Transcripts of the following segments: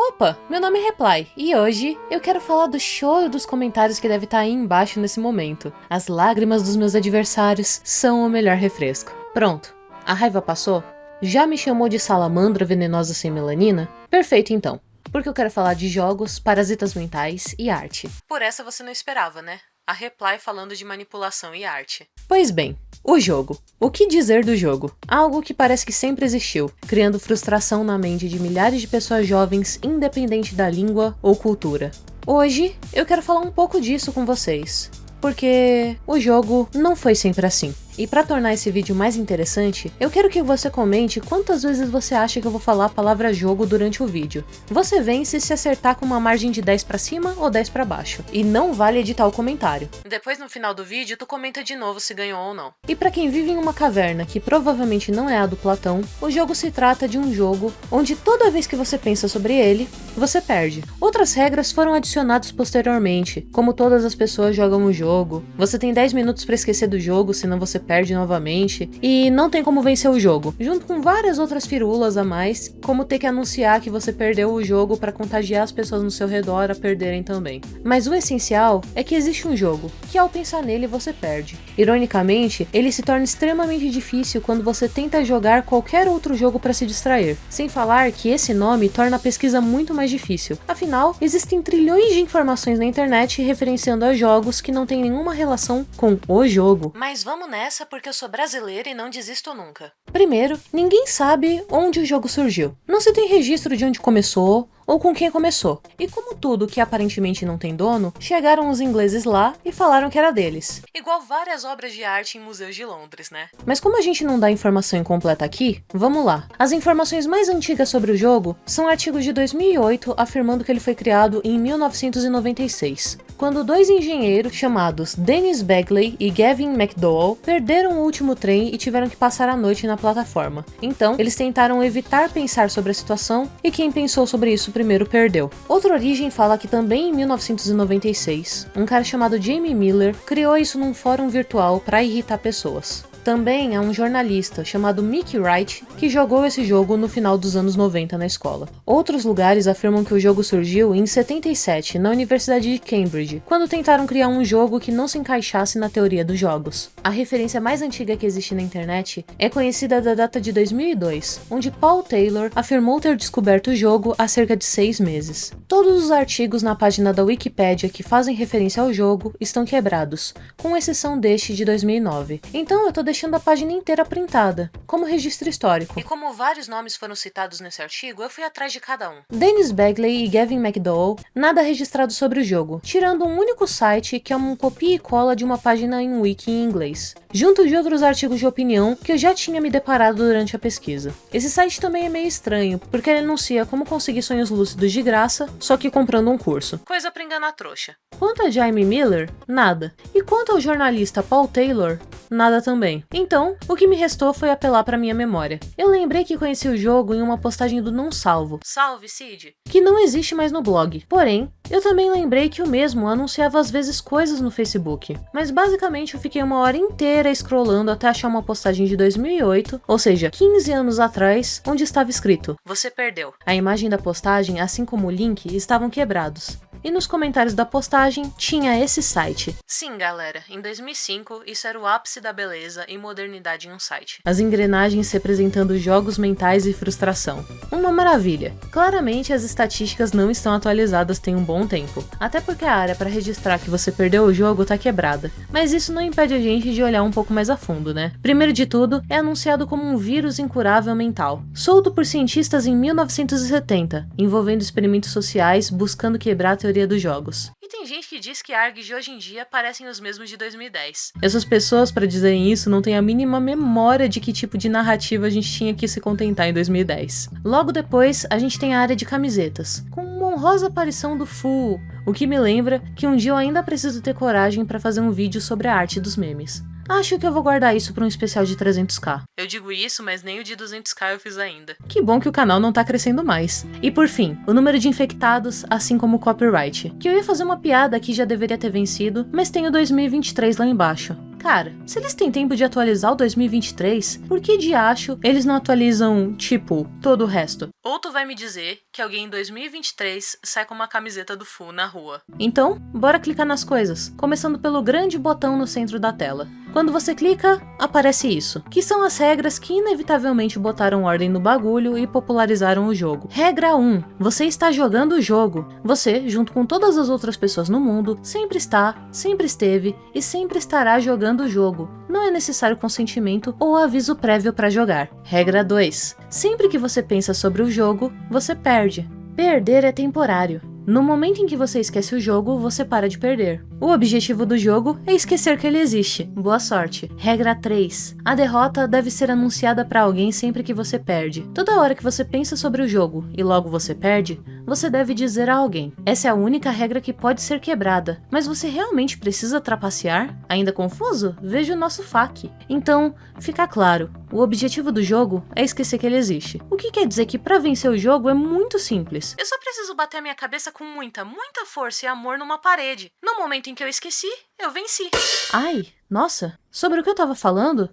Opa, meu nome é Reply, e hoje eu quero falar do choro dos comentários que deve estar aí embaixo nesse momento. As lágrimas dos meus adversários são o melhor refresco. Pronto, a raiva passou? Já me chamou de salamandra venenosa sem melanina? Perfeito então, porque eu quero falar de jogos, parasitas mentais e arte. Por essa você não esperava, né? A Reply falando de manipulação e arte. Pois bem, o jogo. O que dizer do jogo? Algo que parece que sempre existiu, criando frustração na mente de milhares de pessoas jovens, independente da língua ou cultura. Hoje, eu quero falar um pouco disso com vocês, porque o jogo não foi sempre assim. E para tornar esse vídeo mais interessante, eu quero que você comente quantas vezes você acha que eu vou falar a palavra jogo durante o vídeo. Você vence se acertar com uma margem de 10 pra cima ou 10 pra baixo. E não vale editar o comentário. Depois no final do vídeo tu comenta de novo se ganhou ou não. E para quem vive em uma caverna que provavelmente não é a do Platão, o jogo se trata de um jogo onde toda vez que você pensa sobre ele, você perde. Outras regras foram adicionadas posteriormente, como todas as pessoas jogam o jogo. Você tem 10 minutos para esquecer do jogo, senão você perde novamente, e não tem como vencer o jogo, junto com várias outras firulas a mais, como ter que anunciar que você perdeu o jogo para contagiar as pessoas no seu redor a perderem também. Mas o essencial é que existe um jogo, que ao pensar nele você perde. Ironicamente, ele se torna extremamente difícil quando você tenta jogar qualquer outro jogo para se distrair, sem falar que esse nome torna a pesquisa muito mais difícil. Afinal, existem trilhões de informações na internet referenciando a jogos que não tem nenhuma relação com o jogo. Mas vamos nessa porque eu sou brasileira e não desisto nunca. Primeiro, ninguém sabe onde o jogo surgiu. Não se tem registro de onde começou ou com quem começou. E como tudo que aparentemente não tem dono, chegaram os ingleses lá e falaram que era deles. Igual várias obras de arte em museus de Londres, né? Mas como a gente não dá informação incompleta aqui, vamos lá. As informações mais antigas sobre o jogo são artigos de 2008 afirmando que ele foi criado em 1996. Quando dois engenheiros chamados Dennis Bagley e Gavin McDowell perderam o último trem e tiveram que passar a noite na plataforma. Então, eles tentaram evitar pensar sobre a situação e quem pensou sobre isso primeiro perdeu. Outra origem fala que também em 1996, um cara chamado Jamie Miller criou isso num fórum virtual para irritar pessoas. Também há um jornalista chamado Mickey Wright que jogou esse jogo no final dos anos 90 na escola. Outros lugares afirmam que o jogo surgiu em 77 na Universidade de Cambridge, quando tentaram criar um jogo que não se encaixasse na teoria dos jogos. A referência mais antiga que existe na internet é conhecida da data de 2002, onde Paul Taylor afirmou ter descoberto o jogo há cerca de 6 meses. Todos os artigos na página da Wikipedia que fazem referência ao jogo estão quebrados, com exceção deste de 2009. Então eu tô deixando a página inteira printada, como registro histórico. E como vários nomes foram citados nesse artigo, eu fui atrás de cada um. Dennis Bagley e Gavin McDowell, nada registrado sobre o jogo, tirando um único site que é uma copia e cola de uma página em wiki em inglês, junto de outros artigos de opinião que eu já tinha me deparado durante a pesquisa. Esse site também é meio estranho, porque ele anuncia como conseguir sonhos lúcidos de graça, só que comprando um curso. Coisa pra enganar trouxa. Quanto a Jamie Miller, nada. E quanto ao jornalista Paul Taylor, nada também. Então, o que me restou foi apelar pra minha memória. Eu lembrei que conheci o jogo em uma postagem do Não Salvo, salve Cid, que não existe mais no blog. Porém, eu também lembrei que o mesmo anunciava às vezes coisas no Facebook. Mas basicamente eu fiquei uma hora inteira scrollando até achar uma postagem de 2008, ou seja, 15 anos atrás, onde estava escrito: "Você perdeu". A imagem da postagem, assim como o link, estavam quebrados. E nos comentários da postagem tinha esse site. Sim, galera, em 2005 isso era o ápice da beleza e modernidade em um site. As engrenagens representando jogos mentais e frustração. Uma maravilha. Claramente as estatísticas não estão atualizadas tem um bom tempo, até porque a área para registrar que você perdeu o jogo tá quebrada. Mas isso não impede a gente de olhar um pouco mais a fundo, né? Primeiro de tudo, é anunciado como um vírus incurável mental, solto por cientistas em 1970, envolvendo experimentos sociais buscando quebrar a teoria dos jogos. E tem gente que diz que ARGs de hoje em dia parecem os mesmos de 2010. Essas pessoas, para dizerem isso, não têm a mínima memória de que tipo de narrativa a gente tinha que se contentar em 2010. Logo depois, a gente tem a área de camisetas, com uma honrosa aparição do Fu, o que me lembra que um dia eu ainda preciso ter coragem para fazer um vídeo sobre a arte dos memes. Acho que eu vou guardar isso para um especial de 300k. Eu digo isso, mas nem o de 200k eu fiz ainda. Que bom que o canal não tá crescendo mais. E por fim, o número de infectados, assim como o copyright. Que eu ia fazer uma piada que já deveria ter vencido, mas tem o 2023 lá embaixo. Cara, se eles têm tempo de atualizar o 2023, por que de acho eles não atualizam, tipo, todo o resto? Ou tu vai me dizer que alguém em 2023 sai com uma camiseta do Fu na rua. Então, bora clicar nas coisas, começando pelo grande botão no centro da tela. Quando você clica, aparece isso, que são as regras que inevitavelmente botaram ordem no bagulho e popularizaram o jogo. Regra 1. Você está jogando o jogo. Você, junto com todas as outras pessoas no mundo, sempre está, sempre esteve e sempre estará jogando o jogo. Não é necessário consentimento ou aviso prévio para jogar. Regra 2. Sempre que você pensa sobre o jogo, você perde. Perder é temporário. No momento em que você esquece o jogo, você para de perder. O objetivo do jogo é esquecer que ele existe. Boa sorte. Regra 3. A derrota deve ser anunciada para alguém sempre que você perde. Toda hora que você pensa sobre o jogo e logo você perde, você deve dizer a alguém. Essa é a única regra que pode ser quebrada. Mas você realmente precisa trapacear? Ainda confuso? Veja o nosso FAQ. Então, fica claro. O objetivo do jogo é esquecer que ele existe. O que quer dizer que para vencer o jogo é muito simples. Eu só preciso bater a minha cabeça com muita força e amor numa parede. No momento em que eu esqueci, eu venci. Ai, nossa, sobre o que eu tava falando?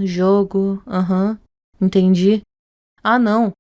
Jogo, entendi. Ah, não.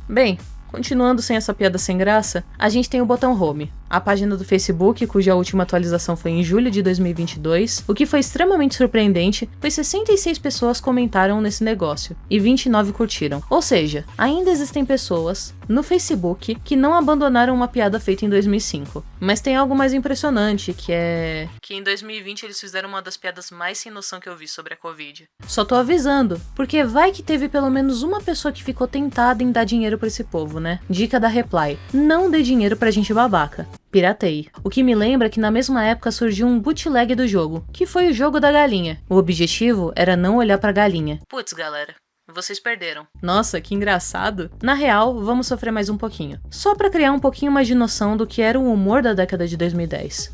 Bem, continuando sem essa piada sem graça, a gente tem o botão Home, a página do Facebook, cuja última atualização foi em julho de 2022, o que foi extremamente surpreendente, pois 66 pessoas comentaram nesse negócio e 29 curtiram. Ou seja, ainda existem pessoas no Facebook que não abandonaram uma piada feita em 2005. Mas tem algo mais impressionante, que é que em 2020 eles fizeram uma das piadas mais sem noção que eu vi sobre a Covid. Só tô avisando, porque vai que teve pelo menos uma pessoa que ficou tentada em dar dinheiro pra esse povo, né? Dica da Reply: não dê dinheiro pra gente babaca. Pirateie. O que me lembra que na mesma época surgiu um bootleg do jogo, que foi o jogo da galinha. O objetivo era não olhar pra galinha. Putz, galera, vocês perderam. Nossa, que engraçado. Na real, vamos sofrer mais um pouquinho. Só pra criar um pouquinho mais de noção do que era o humor da década de 2010.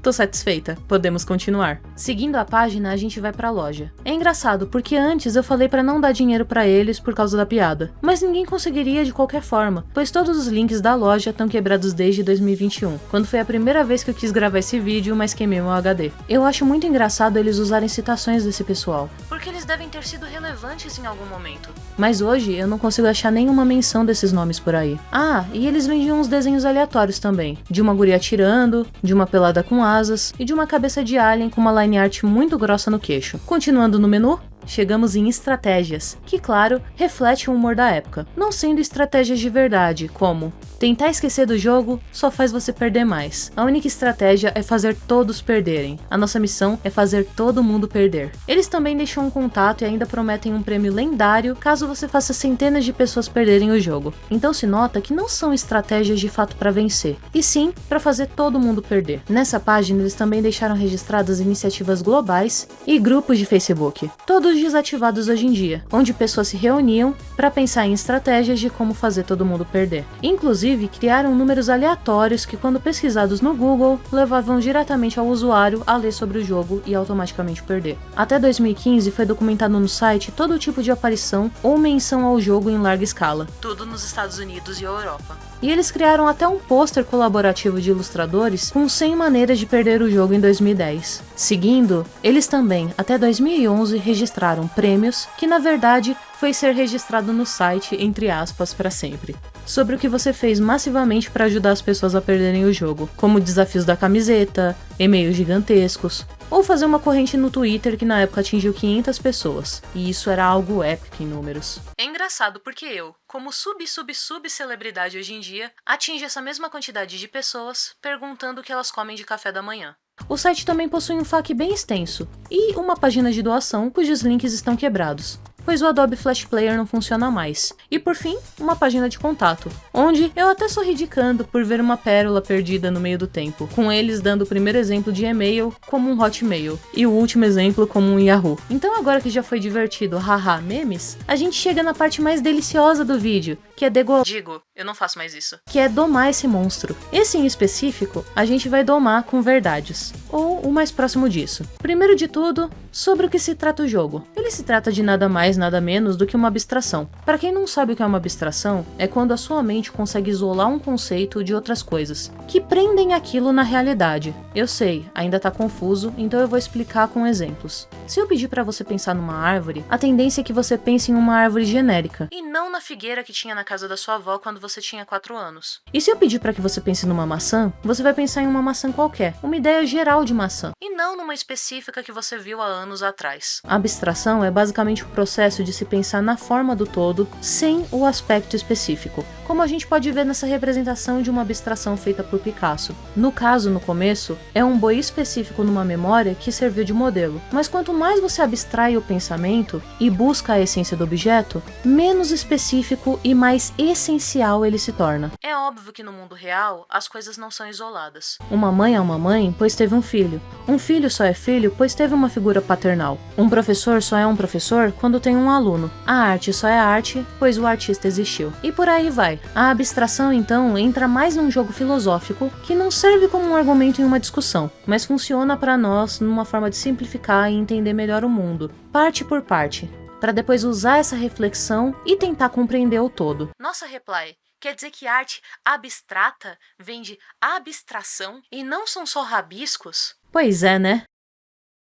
Tô satisfeita, podemos continuar. Seguindo a página, a gente vai pra loja. É engraçado, porque antes eu falei pra não dar dinheiro pra eles por causa da piada, mas ninguém conseguiria de qualquer forma, pois todos os links da loja estão quebrados desde 2021, quando foi a primeira vez que eu quis gravar esse vídeo, mas queimei meu HD. Eu acho muito engraçado eles usarem citações desse pessoal, porque eles devem ter sido relevantes em algum momento. Mas hoje eu não consigo achar nenhuma menção desses nomes por aí. Ah, e eles vendiam uns desenhos aleatórios também, de uma guria atirando, de uma pelada com asas e de uma cabeça de alien com uma line art muito grossa no queixo. Continuando no menu, chegamos em estratégias, que claro, reflete o humor da época, não sendo estratégias de verdade, como tentar esquecer do jogo só faz você perder mais. A única estratégia é fazer todos perderem. A nossa missão é fazer todo mundo perder. Eles também deixam um contato e ainda prometem um prêmio lendário caso você faça centenas de pessoas perderem o jogo. Então se nota que não são estratégias de fato para vencer, e sim para fazer todo mundo perder. Nessa página eles também deixaram registradas iniciativas globais e grupos de Facebook, todos desativados hoje em dia, onde pessoas se reuniam para pensar em estratégias de como fazer todo mundo perder. Inclusive, criaram números aleatórios que, quando pesquisados no Google, levavam diretamente ao usuário a ler sobre o jogo e automaticamente perder. Até 2015 foi documentado no site todo tipo de aparição ou menção ao jogo em larga escala, tudo nos Estados Unidos e Europa. E eles criaram até um pôster colaborativo de ilustradores com 100 maneiras de perder o jogo em 2010. Seguindo, eles também, até 2011, registraram prêmios, que na verdade foi ser registrado no site, entre aspas, para sempre, sobre o que você fez massivamente para ajudar as pessoas a perderem o jogo, como desafios da camiseta, e-mails gigantescos, ou fazer uma corrente no Twitter que na época atingiu 500 pessoas, e isso era algo épico em números. É engraçado porque eu, como sub-celebridade hoje em dia, atinge essa mesma quantidade de pessoas perguntando o que elas comem de café da manhã. O site também possui um FAQ bem extenso, e uma página de doação cujos links estão quebrados, pois o Adobe Flash Player não funciona mais. E por fim, uma página de contato, onde eu até sorri de canto por ver uma pérola perdida no meio do tempo, com eles dando o primeiro exemplo de e-mail como um Hotmail, e o último exemplo como um Yahoo. Então agora que já foi divertido, haha, memes, a gente chega na parte mais deliciosa do vídeo, que é Digo, eu não faço mais isso. Que é domar esse monstro. Esse em específico, a gente vai domar com verdades, ou o mais próximo disso. Primeiro de tudo, sobre o que se trata o jogo. Ele se trata de nada mais nada menos do que uma abstração. Para quem não sabe o que é uma abstração, é quando a sua mente consegue isolar um conceito de outras coisas, que prendem aquilo na realidade. Eu sei, ainda tá confuso, então eu vou explicar com exemplos. Se eu pedir para você pensar numa árvore, a tendência é que você pense em uma árvore genérica, e não na figueira que tinha na casa da sua avó quando você tinha 4 anos. E se eu pedir para que você pense numa maçã, você vai pensar em uma maçã qualquer, uma ideia geral de maçã, e não numa específica que você viu há anos atrás. A abstração é basicamente o processo de se pensar na forma do todo, sem o aspecto específico, como a gente pode ver nessa representação de uma abstração feita por Picasso. No caso, no começo, é um boi específico numa memória que serviu de modelo, mas quanto mais você abstrai o pensamento e busca a essência do objeto, menos específico e mais essencial ele se torna. É óbvio que no mundo real, as coisas não são isoladas. Uma mãe é uma mãe, pois teve um filho. Um filho só é filho, pois teve uma figura paternal. Um professor só é um professor quando tem um aluno. A arte só é arte, pois o artista existiu. E por aí vai. A abstração, então, entra mais num jogo filosófico que não serve como um argumento em uma discussão, mas funciona para nós numa forma de simplificar e entender melhor o mundo, parte por parte, para depois usar essa reflexão e tentar compreender o todo. Nossa, Reply, quer dizer que arte abstrata vem de abstração e não são só rabiscos? Pois é, né?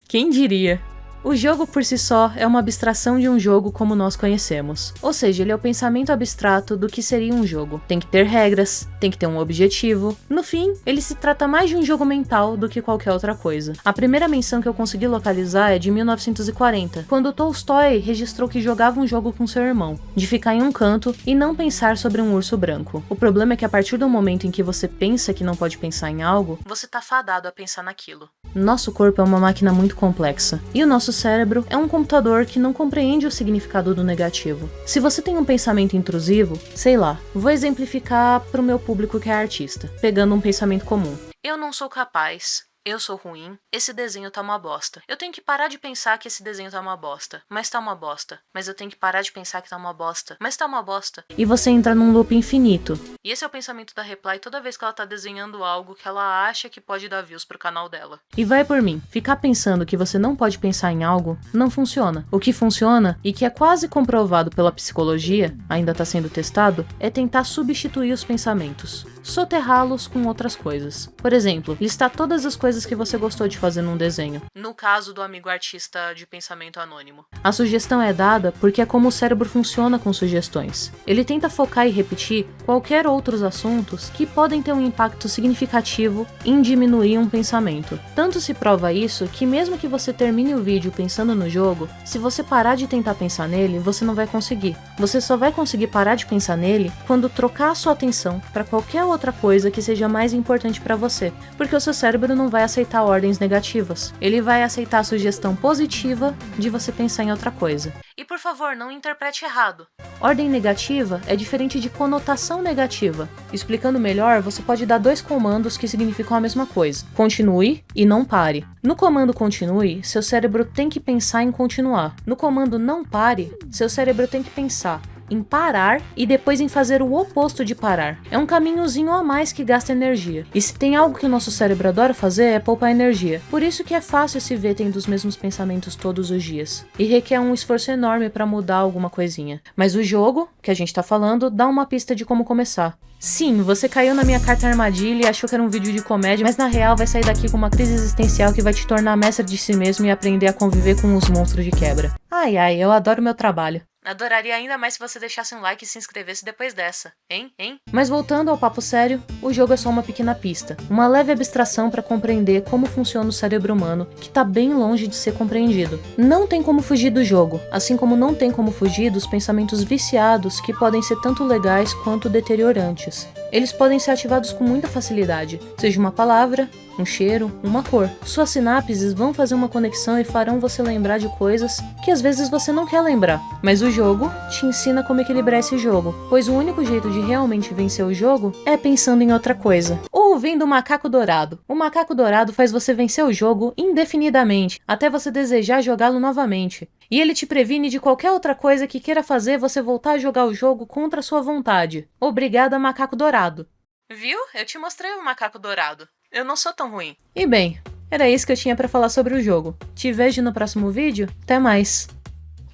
Quem diria? O jogo por si só é uma abstração de um jogo como nós conhecemos. Ou seja, ele é o pensamento abstrato do que seria um jogo. Tem que ter regras, tem que ter um objetivo. No fim, ele se trata mais de um jogo mental do que qualquer outra coisa. A primeira menção que eu consegui localizar é de 1940, quando Tolstói registrou que jogava um jogo com seu irmão, de ficar em um canto e não pensar sobre um urso branco. O problema é que a partir do momento em que você pensa que não pode pensar em algo, você tá fadado a pensar naquilo. Nosso corpo é uma máquina muito complexa, e o nosso cérebro é um computador que não compreende o significado do negativo. Se você tem um pensamento intrusivo, sei lá, vou exemplificar pro meu público que é artista, pegando um pensamento comum. Eu não sou capaz. Eu sou ruim, esse desenho tá uma bosta. Eu tenho que parar de pensar que esse desenho tá uma bosta, mas tá uma bosta. Mas eu tenho que parar de pensar que tá uma bosta, mas tá uma bosta. E você entra num loop infinito. E esse é o pensamento da Reply toda vez que ela tá desenhando algo que ela acha que pode dar views pro canal dela. E vai por mim, ficar pensando que você não pode pensar em algo não funciona. O que funciona, e que é quase comprovado pela psicologia, ainda tá sendo testado, é tentar substituir os pensamentos, soterrá-los com outras coisas. Por exemplo, listar todas as coisas que você gostou de fazer num desenho. No caso do amigo artista de pensamento anônimo. A sugestão é dada porque é como o cérebro funciona com sugestões. Ele tenta focar e repetir qualquer outros assuntos que podem ter um impacto significativo em diminuir um pensamento. Tanto se prova isso que mesmo que você termine o vídeo pensando no jogo, se você parar de tentar pensar nele, você não vai conseguir. Você só vai conseguir parar de pensar nele quando trocar a sua atenção para qualquer outra coisa que seja mais importante para você, porque o seu cérebro não vai aceitar ordens negativas. Ele vai aceitar a sugestão positiva de você pensar em outra coisa. E por favor, não interprete errado. Ordem negativa é diferente de conotação negativa. Explicando melhor, você pode dar 2 comandos que significam a mesma coisa: continue e não pare. No comando continue, seu cérebro tem que pensar em continuar. No comando não pare, seu cérebro tem que pensar em parar e depois em fazer o oposto de parar. É um caminhozinho a mais que gasta energia. E se tem algo que o nosso cérebro adora fazer é poupar energia. Por isso que é fácil se ver tendo os mesmos pensamentos todos os dias. E requer um esforço enorme para mudar alguma coisinha. Mas o jogo, que a gente tá falando, dá uma pista de como começar. Sim, você caiu na minha carta armadilha e achou que era um vídeo de comédia, mas na real vai sair daqui com uma crise existencial que vai te tornar mestre de si mesmo e aprender a conviver com os monstros de quebra. Ai, eu adoro meu trabalho. Adoraria ainda mais se você deixasse um like e se inscrevesse depois dessa, hein? Mas voltando ao papo sério, o jogo é só uma pequena pista, uma leve abstração para compreender como funciona o cérebro humano, que tá bem longe de ser compreendido. Não tem como fugir do jogo, assim como não tem como fugir dos pensamentos viciados que podem ser tanto legais quanto deteriorantes. Eles podem ser ativados com muita facilidade, seja uma palavra, um cheiro, uma cor. Suas sinapses vão fazer uma conexão e farão você lembrar de coisas que às vezes você não quer lembrar. Mas o jogo te ensina como equilibrar esse jogo, pois o único jeito de realmente vencer o jogo é pensando em outra coisa. Ou vendo o macaco dourado. O macaco dourado faz você vencer o jogo indefinidamente, até você desejar jogá-lo novamente. E ele te previne de qualquer outra coisa que queira fazer você voltar a jogar o jogo contra a sua vontade. Obrigada, macaco dourado. Viu? Eu te mostrei o macaco dourado. Eu não sou tão ruim. E bem, era isso que eu tinha pra falar sobre o jogo. Te vejo no próximo vídeo. Até mais.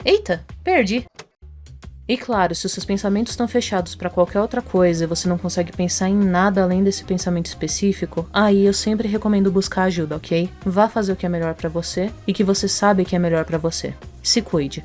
Eita, perdi. E claro, se os seus pensamentos estão fechados para qualquer outra coisa e você não consegue pensar em nada além desse pensamento específico, aí eu sempre recomendo buscar ajuda, ok? Vá fazer o que é melhor para você e que você sabe que é melhor para você. Se cuide.